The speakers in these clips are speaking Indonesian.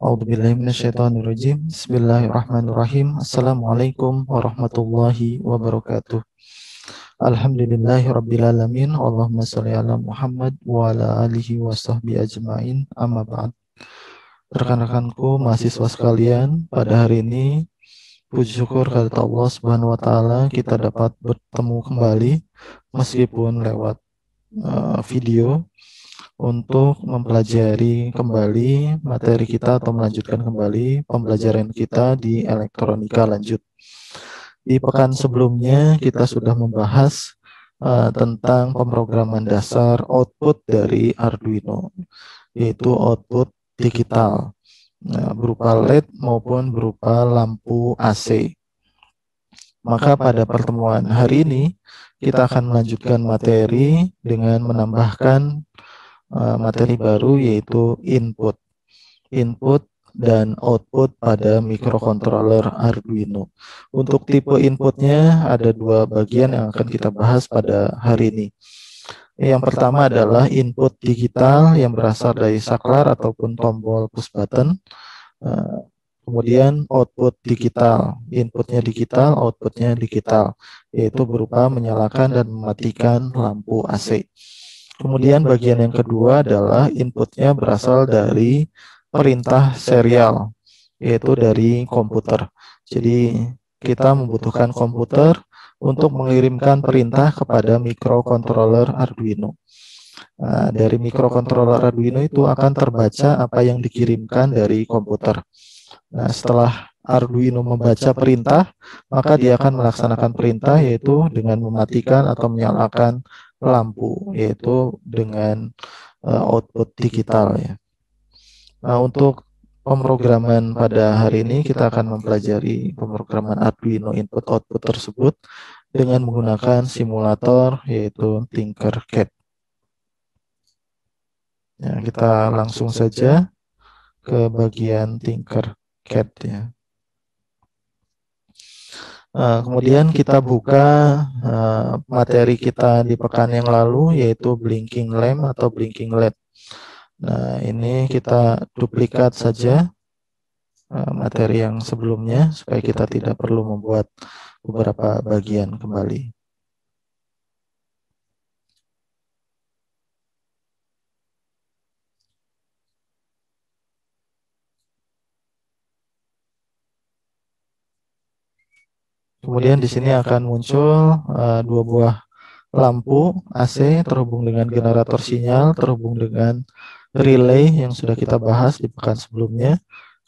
A'udzubillahi minasyaitonirrajim. Bismillahirrahmanirrahim. Assalamualaikum warahmatullahi wabarakatuh. Alhamdulillahi rabbil alamin. Allahumma shalli ala Muhammad wa ala alihi wa sahbihi ajmain. Amma ba'd. Rekan-rekanku, mahasiswa sekalian, pada hari ini puji syukur kepada Allah Subhanahu wa taala kita dapat bertemu kembali meskipun lewat video untuk mempelajari kembali materi kita atau melanjutkan kembali pembelajaran kita di elektronika lanjut. Di pekan sebelumnya kita sudah membahas tentang pemrograman dasar output dari Arduino, yaitu output digital, berupa LED maupun berupa lampu AC. Maka pada pertemuan hari ini kita akan melanjutkan materi dengan menambahkan materi baru, yaitu input dan output pada microcontroller Arduino. Untuk tipe inputnya ada dua bagian yang akan kita bahas pada hari ini. Yang pertama adalah input digital yang berasal dari saklar ataupun tombol push button. Kemudian output digital, inputnya digital, outputnya digital, yaitu berupa menyalakan dan mematikan lampu AC. Kemudian bagian yang kedua adalah inputnya berasal dari perintah serial, yaitu dari komputer. Jadi kita membutuhkan komputer untuk mengirimkan perintah kepada microcontroller Arduino. Nah, dari microcontroller Arduino itu akan terbaca apa yang dikirimkan dari komputer. Nah, setelah Arduino membaca perintah, maka dia akan melaksanakan perintah, yaitu dengan mematikan atau menyalakan lampu, yaitu dengan output digital ya. Nah, untuk pemrograman pada hari ini kita akan mempelajari pemrograman Arduino input output tersebut dengan menggunakan simulator, yaitu Tinkercad. Ya, kita langsung saja ke bagian Tinkercad ya. Kemudian kita buka materi kita di pekan yang lalu, yaitu blinking lamp atau blinking LED. Nah, ini kita duplikat saja materi yang sebelumnya supaya kita tidak perlu membuat beberapa bagian kembali. Kemudian di sini akan muncul dua buah lampu AC terhubung dengan generator sinyal, terhubung dengan relay yang sudah kita bahas di pekan sebelumnya.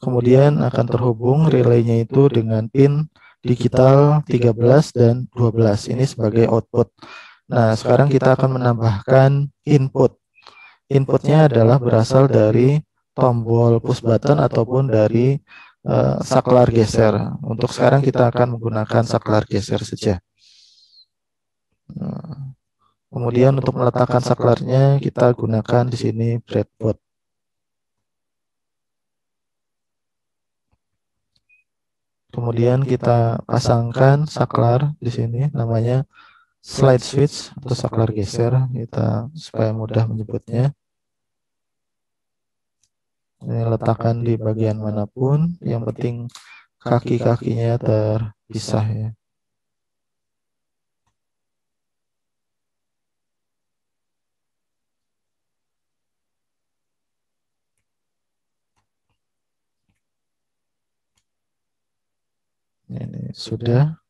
Kemudian akan terhubung relaynya itu dengan pin digital 13 dan 12. Ini sebagai output. Nah, sekarang kita akan menambahkan input. Inputnya adalah berasal dari tombol push button ataupun dari saklar geser. Untuk sekarang kita akan menggunakan saklar geser saja. Kemudian untuk meletakkan saklarnya kita gunakan di sini breadboard. Kemudian kita pasangkan saklar di sini, namanya slide switch atau saklar geser, kita supaya mudah menyebutnya. Ini letakkan di bagian manapun, yang penting kaki-kakinya terpisah ya. Ini sudah.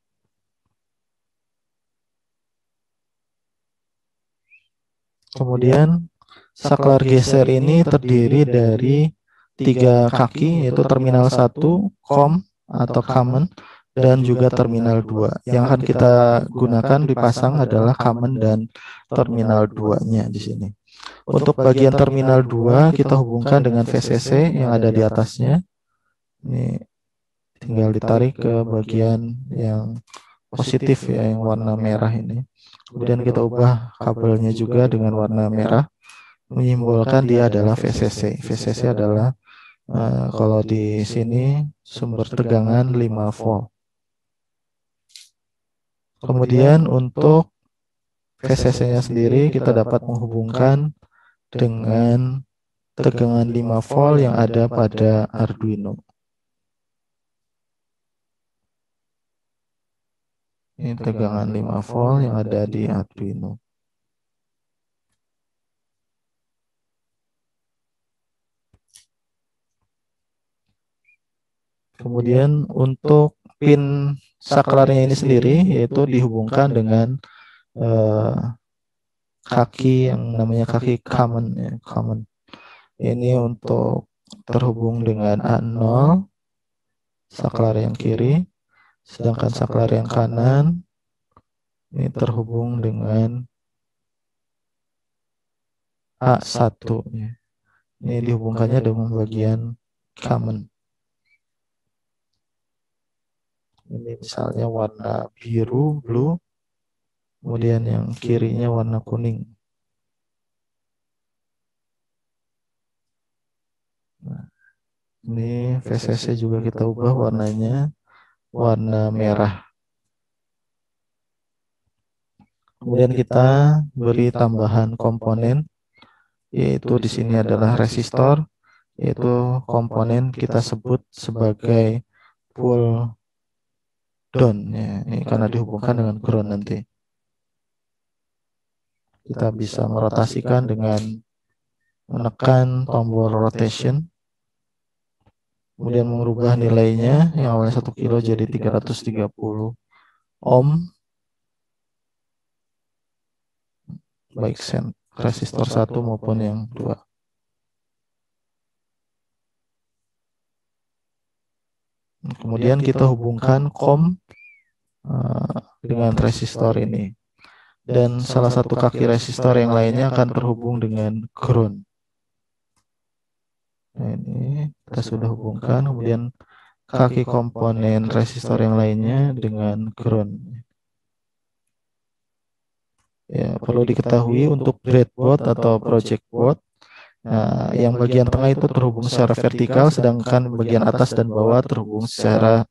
Kemudian saklar geser ini terdiri dari tiga kaki, yaitu terminal 1, COM atau common, dan juga terminal 2. Yang akan kita gunakan dipasang adalah common dan terminal 2-nya di sini. Untuk bagian terminal 2 kita hubungkan dengan VCC yang ada di atasnya. Ini tinggal ditarik ke bagian yang positif ya, yang warna merah ini. Kemudian kita ubah kabelnya juga dengan warna merah, menyimbolkan dia adalah VCC. VCC adalah kalau di sini sumber tegangan 5 volt. Kemudian untuk VCC-nya sendiri kita dapat menghubungkan dengan tegangan 5 volt yang ada pada Arduino. Ini tegangan 5 volt yang ada di Arduino. Kemudian untuk pin saklarnya ini sendiri yaitu dihubungkan dengan kaki yang namanya kaki common ya, common. Ini untuk terhubung dengan A0 saklar yang kiri, sedangkan saklar yang kanan ini terhubung dengan A1 ya. Ini dihubungkannya dengan bagian common. Ini misalnya warna biru, blue, kemudian yang kirinya warna kuning. Nah, ini VCC juga kita ubah warnanya warna merah. Kemudian kita beri tambahan komponen, yaitu di sini adalah resistor, yaitu komponen kita sebut sebagai pull down ya. Ini karena dihubungkan dengan ground nanti. Kita bisa merotasikan dengan menekan tombol rotation, kemudian mengubah nilainya yang awalnya 1 kilo jadi 330 ohm, baik resistor 1 maupun yang 2. Kemudian kita hubungkan COM dengan resistor ini. Dan salah satu kaki resistor yang lainnya akan terhubung dengan ground. Nah, ini kita sudah hubungkan, kemudian kaki komponen resistor yang lainnya dengan ground. Ya, perlu diketahui untuk breadboard atau project board, nah, yang bagian tengah itu terhubung secara vertikal, sedangkan bagian atas dan bawah terhubung secara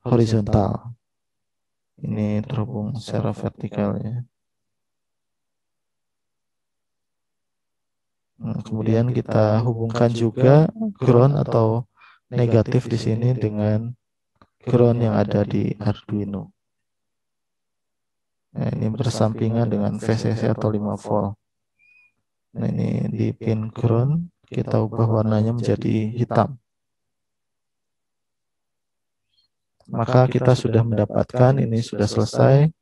horizontal. Ini terhubung secara vertikal ya. Nah, kemudian kita hubungkan juga ground atau negatif di sini dengan ground yang ada di Arduino. Nah, ini bersampingan dengan VCC atau 5 volt. Nah, ini di pin ground kita ubah warnanya menjadi hitam. Maka kita sudah mendapatkan, ini sudah selesai.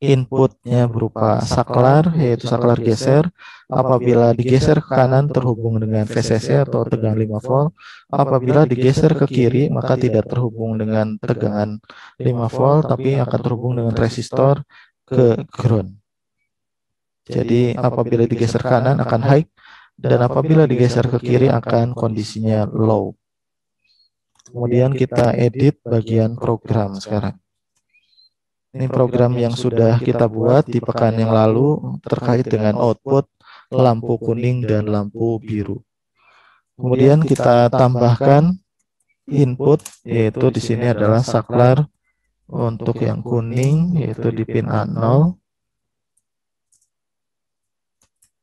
Inputnya berupa saklar, yaitu saklar geser. Apabila digeser ke kanan terhubung dengan VCC atau tegangan 5 volt. Apabila digeser ke kiri maka tidak terhubung dengan tegangan 5 volt, tapi akan terhubung dengan resistor ke ground. Jadi apabila digeser ke kanan akan high, dan apabila digeser ke kiri akan kondisinya low. Kemudian kita edit bagian program sekarang. Ini program yang sudah kita buat di pekan yang lalu terkait dengan output lampu kuning dan lampu biru. Kemudian kita tambahkan input, yaitu di sini adalah saklar untuk yang kuning, yaitu di pin A0,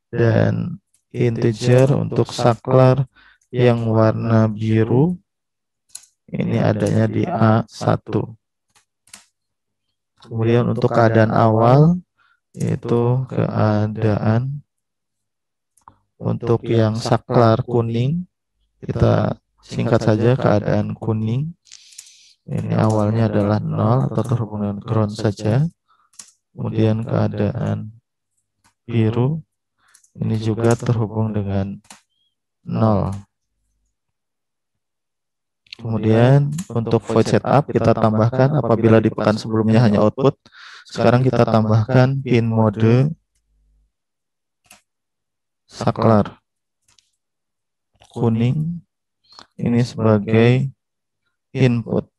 dan integer untuk saklar yang warna biru, ini adanya di A1. Kemudian untuk keadaan awal, yaitu keadaan untuk yang saklar kuning, kita singkat saja keadaan kuning. Ini awalnya adalah 0 atau terhubung dengan ground saja. Kemudian keadaan biru, ini juga terhubung dengan 0. Kemudian untuk void setup kita tambahkan apabila di pekan sebelumnya hanya output. Sekarang kita tambahkan pin mode saklar kuning ini sebagai input.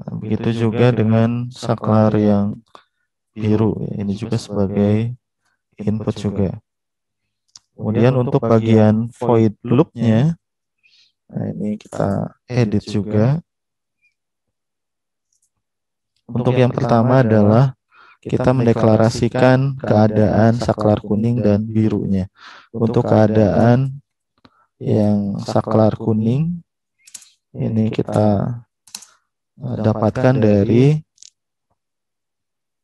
Nah, begitu juga dengan saklar yang biru, ini juga sebagai input juga. Kemudian untuk bagian void loopnya, nah ini kita edit juga. Untuk yang pertama adalah kita mendeklarasikan keadaan saklar kuning dan birunya. Untuk keadaan yang saklar kuning ini kita dapatkan dari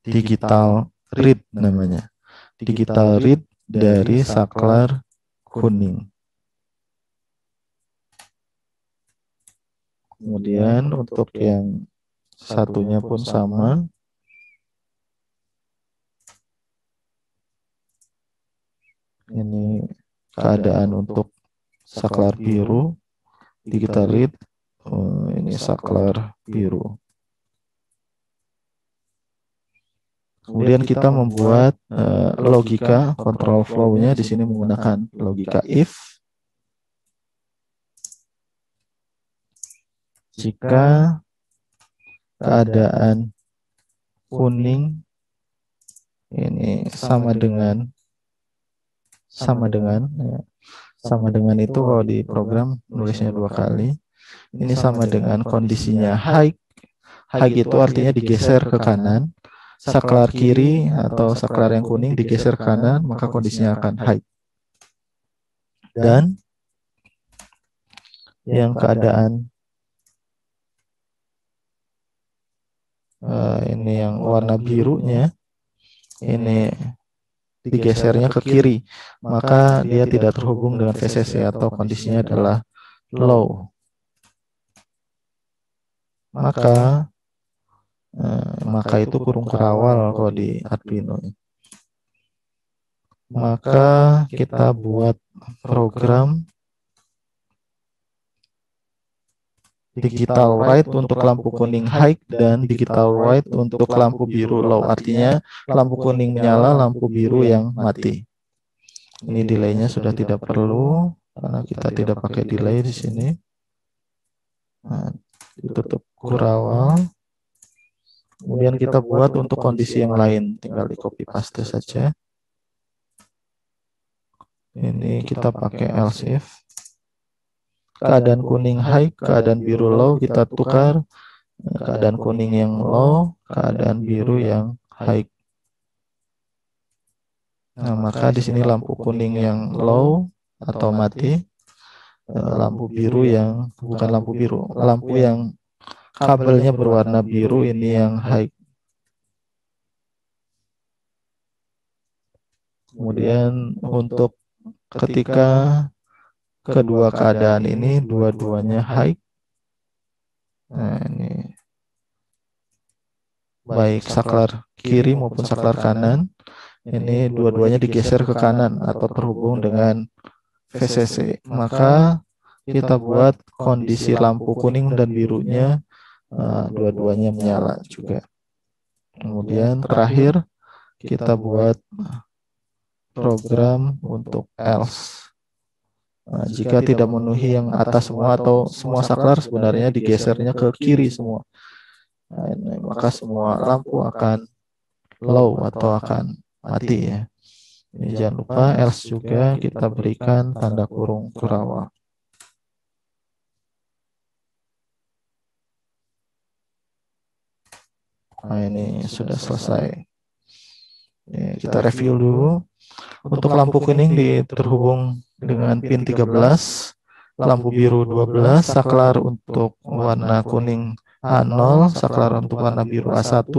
digital read namanya. Digital read dari saklar kuning. Kemudian untuk yang satunya pun sama. Ini keadaan untuk saklar biru, digital read. Ini saklar biru. Kemudian kita membuat logika control flow-nya di sini menggunakan logika if. Jika keadaan kuning ini sama dengan itu kalau di program nulisnya 2 kali. Ini sama dengan kondisinya high. High itu artinya digeser ke kanan. Saklar kiri atau saklar yang kuning digeser ke kanan, maka kondisinya akan high. Dan yang keadaan ini yang warna birunya ini digesernya ke kiri, maka dia tidak terhubung dengan VCC atau kondisinya adalah low. Maka itu kurung kerawal kalau di Arduino. Maka kita buat program digital write untuk lampu kuning high dan digital write untuk lampu biru low. Artinya lampu kuning menyala, lampu biru yang mati. Ini delaynya sudah tidak perlu karena kita tidak pakai delay di sini. Nah, ditutup kurawal. Kemudian kita buat untuk kondisi yang lain, tinggal di copy paste saja. Ini kita pakai else if. Keadaan kuning high, keadaan biru low kita tukar. Keadaan kuning yang low, keadaan biru yang high. Nah, maka di sini lampu kuning yang low atau mati. Lampu biru yang bukan lampu biru, lampu yang kabelnya berwarna biru ini yang high. Kemudian untuk ketika kedua keadaan ini dua-duanya high. Nah, ini baik saklar kiri maupun saklar kanan ini dua-duanya digeser ke kanan atau terhubung dengan VCC. Maka kita buat kondisi lampu kuning dan birunya dua-duanya menyala juga. Kemudian terakhir kita buat program untuk else. Nah, jika tidak memenuhi yang atas semua atau semua saklar sebenarnya digesernya ke kiri semua. Nah, ini, maka semua lampu akan low atau akan mati ya. Ini jangan lupa else juga kita berikan tanda kurung kurawal. Nah, ini sudah selesai. Ini kita review dulu. Untuk lampu kuning terhubung dengan pin 13, lampu biru 12, saklar untuk warna kuning A0, saklar untuk warna biru A1,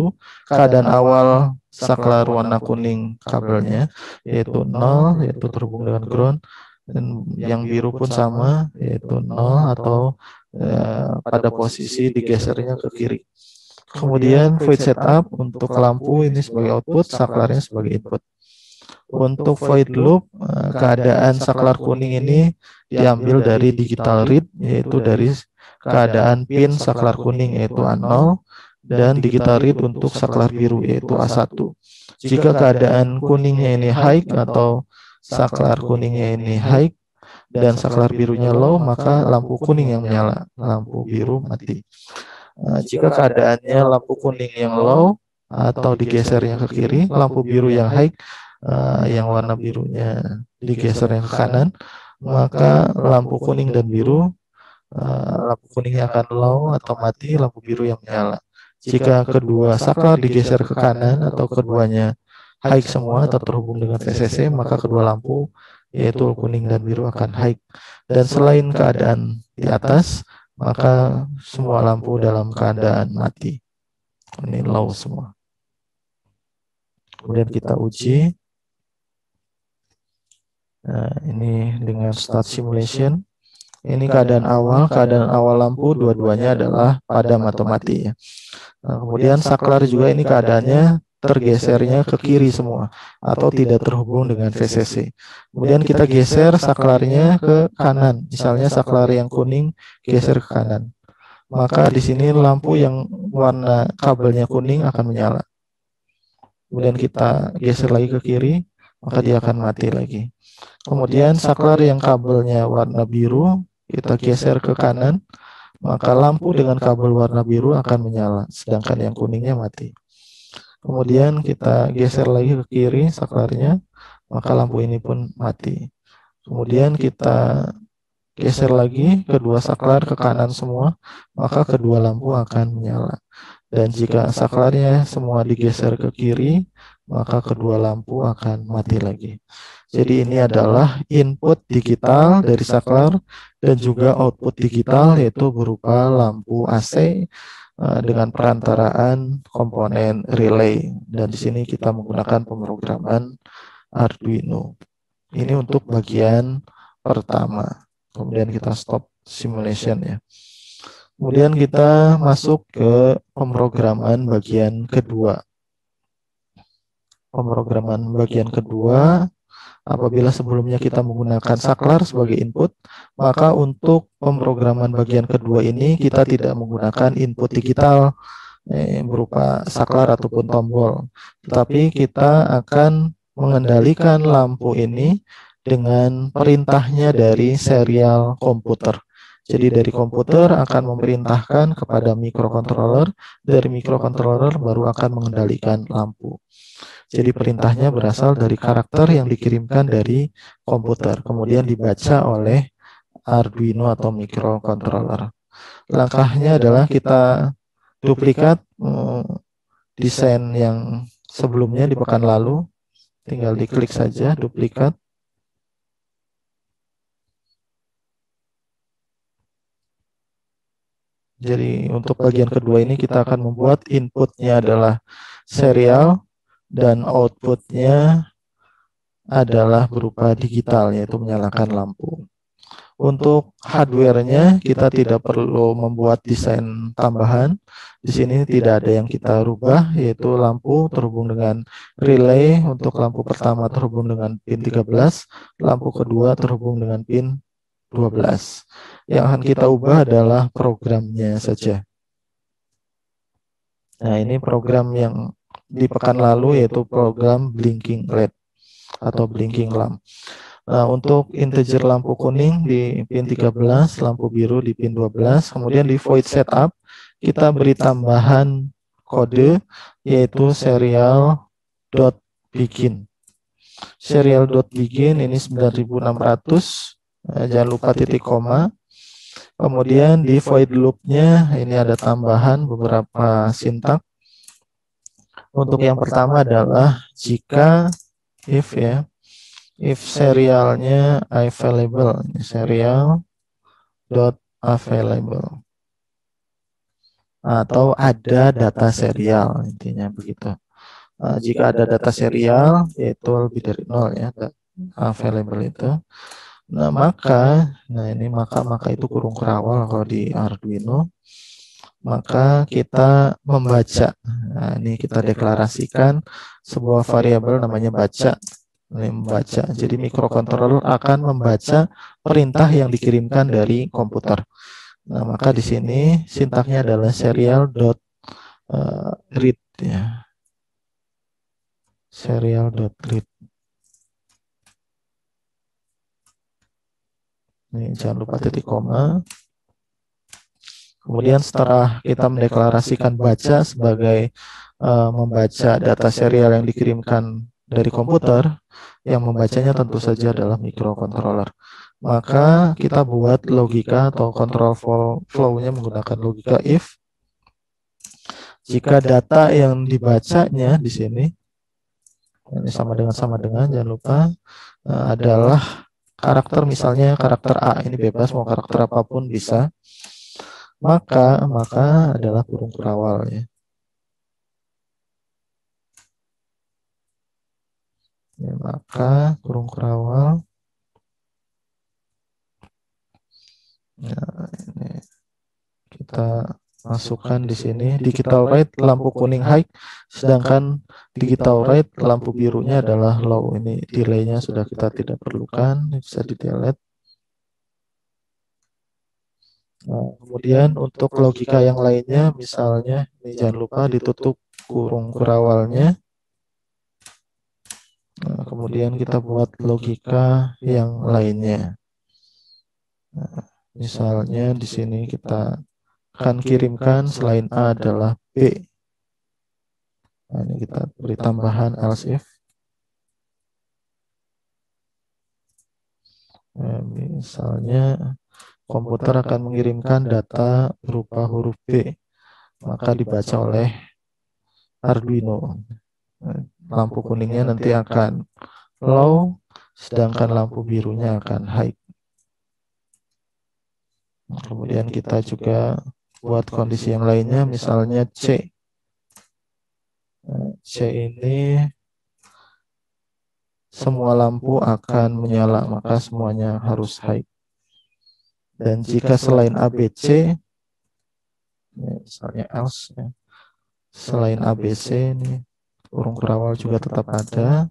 keadaan awal saklar warna kuning kabelnya yaitu 0, yaitu terhubung dengan ground, dan yang biru pun sama yaitu 0 atau pada posisi digesernya ke kiri. Kemudian void setup untuk lampu ini sebagai output, saklarnya sebagai input. Untuk void loop, keadaan saklar kuning ini diambil dari digital read, yaitu dari keadaan pin saklar kuning yaitu A0, dan digital read untuk saklar biru yaitu A1. Jika keadaan kuningnya ini high atau saklar kuningnya ini high dan saklar birunya low, maka lampu kuning yang menyala, lampu biru mati. Jika keadaannya lampu kuning yang low atau digesernya ke kiri, lampu biru yang high, yang warna birunya digeser yang ke kanan, maka lampu kuning dan biru, lampu kuningnya akan low atau mati, lampu biru yang menyala. Jika kedua saklar digeser ke kanan atau keduanya high semua atau terhubung dengan VCC, maka kedua lampu yaitu kuning dan biru akan high. Dan selain keadaan di atas, maka semua lampu dalam keadaan mati. Ini low semua. Kemudian kita uji. Nah, ini dengan start simulation. Ini keadaan awal lampu dua-duanya adalah padam atau mati ya. Nah, kemudian saklar juga ini keadaannya tergesernya ke kiri semua atau tidak terhubung dengan VCC. Kemudian kita geser saklarnya ke kanan. Misalnya saklar yang kuning geser ke kanan. Maka di sini lampu yang warna kabelnya kuning akan menyala. Kemudian kita geser lagi ke kiri, maka dia akan mati lagi. Kemudian saklar yang kabelnya warna biru kita geser ke kanan, maka lampu dengan kabel warna biru akan menyala, sedangkan yang kuningnya mati. Kemudian kita geser lagi ke kiri saklarnya, maka lampu ini pun mati. Kemudian kita geser lagi kedua saklar ke kanan semua, maka kedua lampu akan menyala. Dan jika saklarnya semua digeser ke kiri, maka kedua lampu akan mati lagi. Jadi ini adalah input digital dari saklar dan juga output digital, yaitu berupa lampu AC dengan perantaraan komponen relay. Dan di sini kita menggunakan pemrograman Arduino. Ini untuk bagian pertama. Kemudian kita stop simulation ya. Kemudian kita masuk ke pemrograman bagian kedua. Pemrograman bagian kedua, apabila sebelumnya kita menggunakan saklar sebagai input, maka untuk pemrograman bagian kedua ini kita tidak menggunakan input digital berupa saklar ataupun tombol, tetapi kita akan mengendalikan lampu ini dengan perintahnya dari serial komputer. Jadi dari komputer akan memerintahkan kepada microcontroller, dari microcontroller baru akan mengendalikan lampu. Jadi perintahnya berasal dari karakter yang dikirimkan dari komputer, kemudian dibaca oleh Arduino atau microcontroller. Langkahnya adalah kita duplikat desain yang sebelumnya di pekan lalu, tinggal diklik saja duplikat. Jadi untuk bagian kedua ini kita akan membuat inputnya adalah serial dan outputnya adalah berupa digital, yaitu menyalakan lampu. Untuk hardware-nya kita tidak perlu membuat desain tambahan. Di sini tidak ada yang kita rubah, yaitu lampu terhubung dengan relay. Untuk lampu pertama terhubung dengan pin 13, lampu kedua terhubung dengan pin 12. Yang akan kita ubah adalah programnya saja. Nah, ini program yang di pekan lalu, yaitu program blinking LED atau blinking lamp. Nah, untuk integer lampu kuning di pin 13, lampu biru di pin 12, kemudian di void setup kita beri tambahan kode yaitu serial.begin. Serial.begin ini 9600, jangan lupa titik koma. Kemudian di void loop-nya ini ada tambahan beberapa sintak. Untuk yang pertama adalah jika if ya, if serialnya available, serial dot available atau ada data serial, intinya begitu. Jika ada data serial yaitu lebih dari 0 ya, available itu. Nah maka itu kurung kerawal kalau di Arduino. Maka kita membaca. Nah, ini kita deklarasikan sebuah variabel namanya baca. Membaca. Jadi microcontroller akan membaca perintah yang dikirimkan dari komputer. Nah, maka di sini sintaknya adalah serial.read ya. Serial.read. Ini jangan lupa titik koma. Kemudian setelah kita mendeklarasikan baca sebagai membaca data serial yang dikirimkan dari komputer, yang membacanya tentu saja adalah microcontroller. Maka kita buat logika atau control flow-nya menggunakan logika if. Jika data yang dibacanya di sini ini sama dengan jangan lupa adalah karakter, misalnya karakter A, ini bebas mau karakter apapun bisa, maka adalah kurung kurawal ya. Maka kurung kurawal ya, ini kita masukkan di sini digital rate lampu kuning high, sedangkan digital rate lampu birunya adalah low. Ini delaynya sudah kita tidak perlukan, bisa di delete. Nah, kemudian untuk logika yang lainnya, misalnya ini jangan lupa ditutup kurung kurawalnya. Nah, kemudian kita buat logika yang lainnya. Nah, misalnya di sini kita akan kirimkan selain A adalah B. Nah, ini kita beri tambahan else if. Nah, misalnya komputer akan mengirimkan data berupa huruf B, maka dibaca oleh Arduino. Nah, lampu kuningnya nanti akan low, sedangkan lampu birunya akan high. Nah, kemudian kita juga buat kondisi yang lainnya, misalnya C. Nah, C ini semua lampu akan menyala, maka semuanya harus high. Dan jika selain ABC, misalnya else, ya, selain ABC ini kurung kurawal juga tetap ada,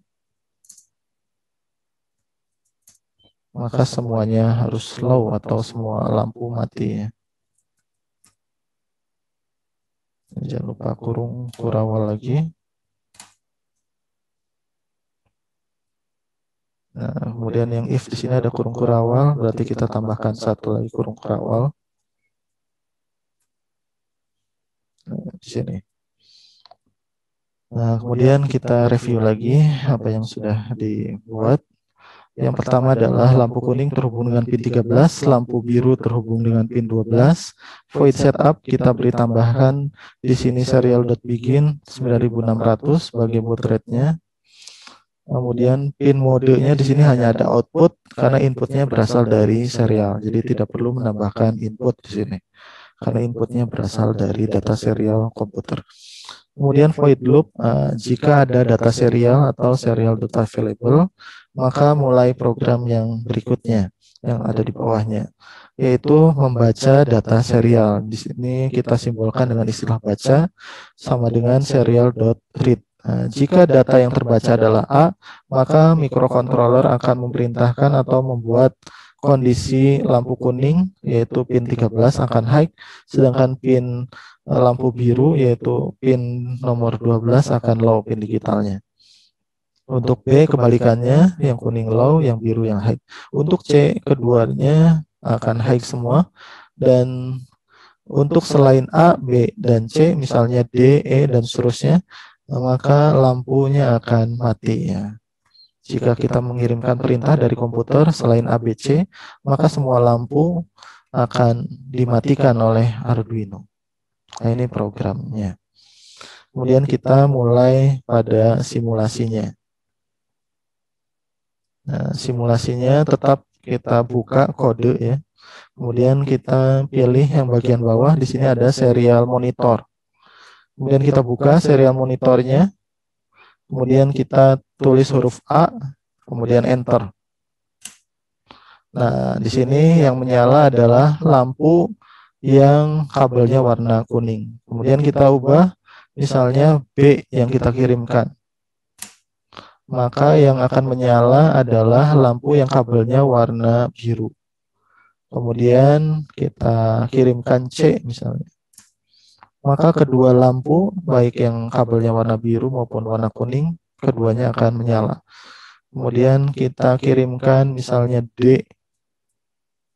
maka semuanya harus low atau semua lampu mati ya. Jangan lupa kurung kurawal lagi. Nah, kemudian yang if di sini ada kurung kurawal, berarti kita tambahkan satu lagi kurung kurawal. Nah, di sini. Nah, kemudian kita review lagi apa yang sudah dibuat. Yang pertama adalah lampu kuning terhubung dengan pin 13, lampu biru terhubung dengan pin 12. Void setup kita beri tambahan di sini serial.begin 9600 sebagai baud rate-nya. Kemudian pin modenya di sini hanya ada output karena inputnya berasal dari serial. Jadi tidak perlu menambahkan input di sini karena inputnya berasal dari data serial komputer. Kemudian void loop, jika ada data serial atau serial data available, maka mulai program yang berikutnya yang ada di bawahnya, yaitu membaca data serial. Di sini kita simbolkan dengan istilah baca sama dengan serial.read. Nah, jika data yang terbaca adalah A, maka microcontroller akan memerintahkan atau membuat kondisi lampu kuning yaitu pin 13 akan high, sedangkan pin lampu biru yaitu pin nomor 12 akan low, pin digitalnya. Untuk B kebalikannya, yang kuning low, yang biru yang high. Untuk C keduanya akan high semua, dan untuk selain A, B, dan C, misalnya D, E, dan seterusnya, maka lampunya akan mati ya. Jika kita mengirimkan perintah dari komputer selain ABC, maka semua lampu akan dimatikan oleh Arduino. Nah, ini programnya. Kemudian kita mulai pada simulasinya. Nah, simulasinya tetap kita buka kode ya. Kemudian kita pilih yang bagian bawah, di sini ada serial monitor. Kemudian kita buka serial monitornya. Kemudian kita tulis huruf A, kemudian enter. Nah, di sini yang menyala adalah lampu yang kabelnya warna kuning. Kemudian kita ubah misalnya B yang kita kirimkan. Maka yang akan menyala adalah lampu yang kabelnya warna biru. Kemudian kita kirimkan C misalnya. Maka kedua lampu, baik yang kabelnya warna biru maupun warna kuning, keduanya akan menyala. Kemudian kita kirimkan misalnya D.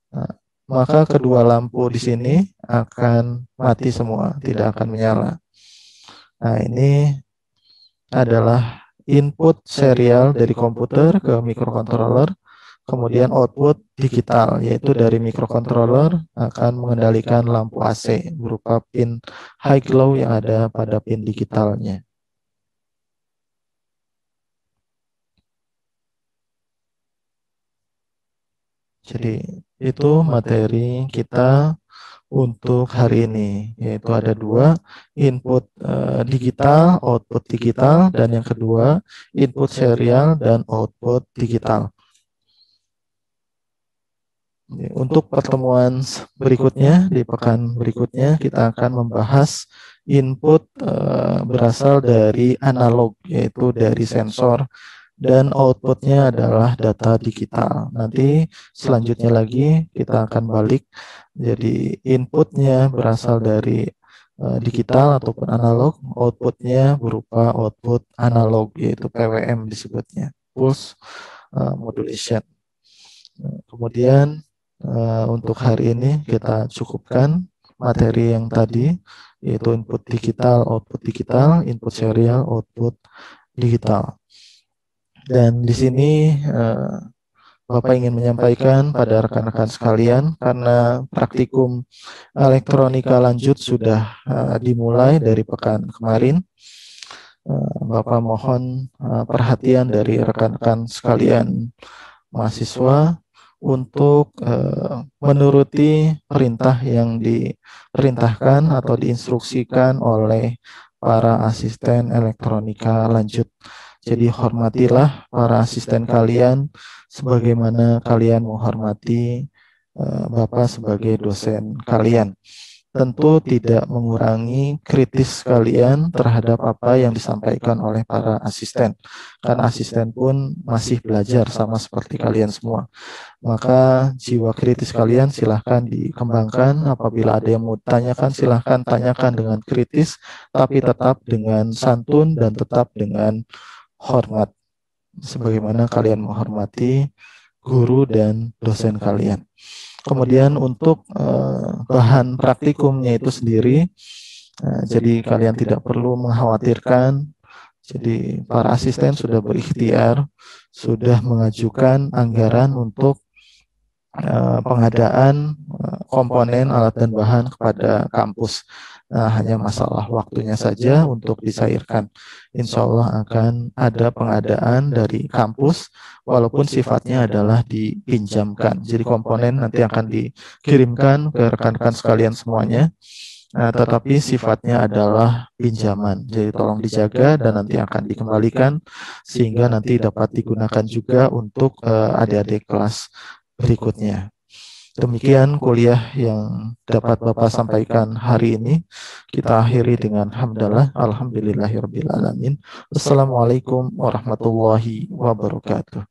Nah, maka kedua lampu di sini akan mati semua, tidak akan menyala. Nah, ini adalah input serial dari komputer ke microcontroller. Kemudian output digital, yaitu dari microcontroller akan mengendalikan lampu AC berupa pin high glow yang ada pada pin digitalnya. Jadi itu materi kita untuk hari ini, yaitu ada dua, input digital, output digital, dan yang kedua input serial dan output digital. Untuk pertemuan berikutnya, di pekan berikutnya kita akan membahas input berasal dari analog, yaitu dari sensor, dan outputnya adalah data digital. Nanti selanjutnya lagi kita akan balik, jadi inputnya berasal dari digital ataupun analog, outputnya berupa output analog, yaitu PWM disebutnya, pulse modulation. Kemudian untuk hari ini kita cukupkan materi yang tadi, yaitu input digital, input serial, output digital. Dan di sini Bapak ingin menyampaikan pada rekan-rekan sekalian, karena praktikum elektronika lanjut sudah dimulai dari pekan kemarin. Bapak mohon perhatian dari rekan-rekan sekalian mahasiswa untuk menuruti perintah yang diperintahkan atau diinstruksikan oleh para asisten elektronika lanjut. Jadi hormatilah para asisten kalian sebagaimana kalian menghormati Bapak sebagai dosen kalian. Tentu tidak mengurangi kritis kalian terhadap apa yang disampaikan oleh para asisten. Karena asisten pun masih belajar sama seperti kalian semua. Maka jiwa kritis kalian silahkan dikembangkan. Apabila ada yang mau tanyakan, silahkan tanyakan dengan kritis, tapi tetap dengan santun dan tetap dengan hormat, sebagaimana kalian menghormati guru dan dosen kalian. Kemudian untuk bahan praktikumnya itu sendiri, jadi kalian tidak perlu mengkhawatirkan. Jadi para asisten sudah berikhtiar, sudah mengajukan anggaran untuk pengadaan komponen alat dan bahan kepada kampus. Hanya masalah waktunya saja untuk dicairkan. Insya Allah akan ada pengadaan dari kampus, walaupun sifatnya adalah dipinjamkan. Jadi komponen nanti akan dikirimkan ke rekan-rekan sekalian semuanya, tetapi sifatnya adalah pinjaman. Jadi tolong dijaga dan nanti akan dikembalikan, sehingga nanti dapat digunakan juga untuk adik-adik kelas berikutnya. Demikian kuliah yang dapat Bapak sampaikan hari ini. Kita akhiri dengan hamdalah, alhamdulillahirabbil alamin. Wassalamualaikum warahmatullahi wabarakatuh.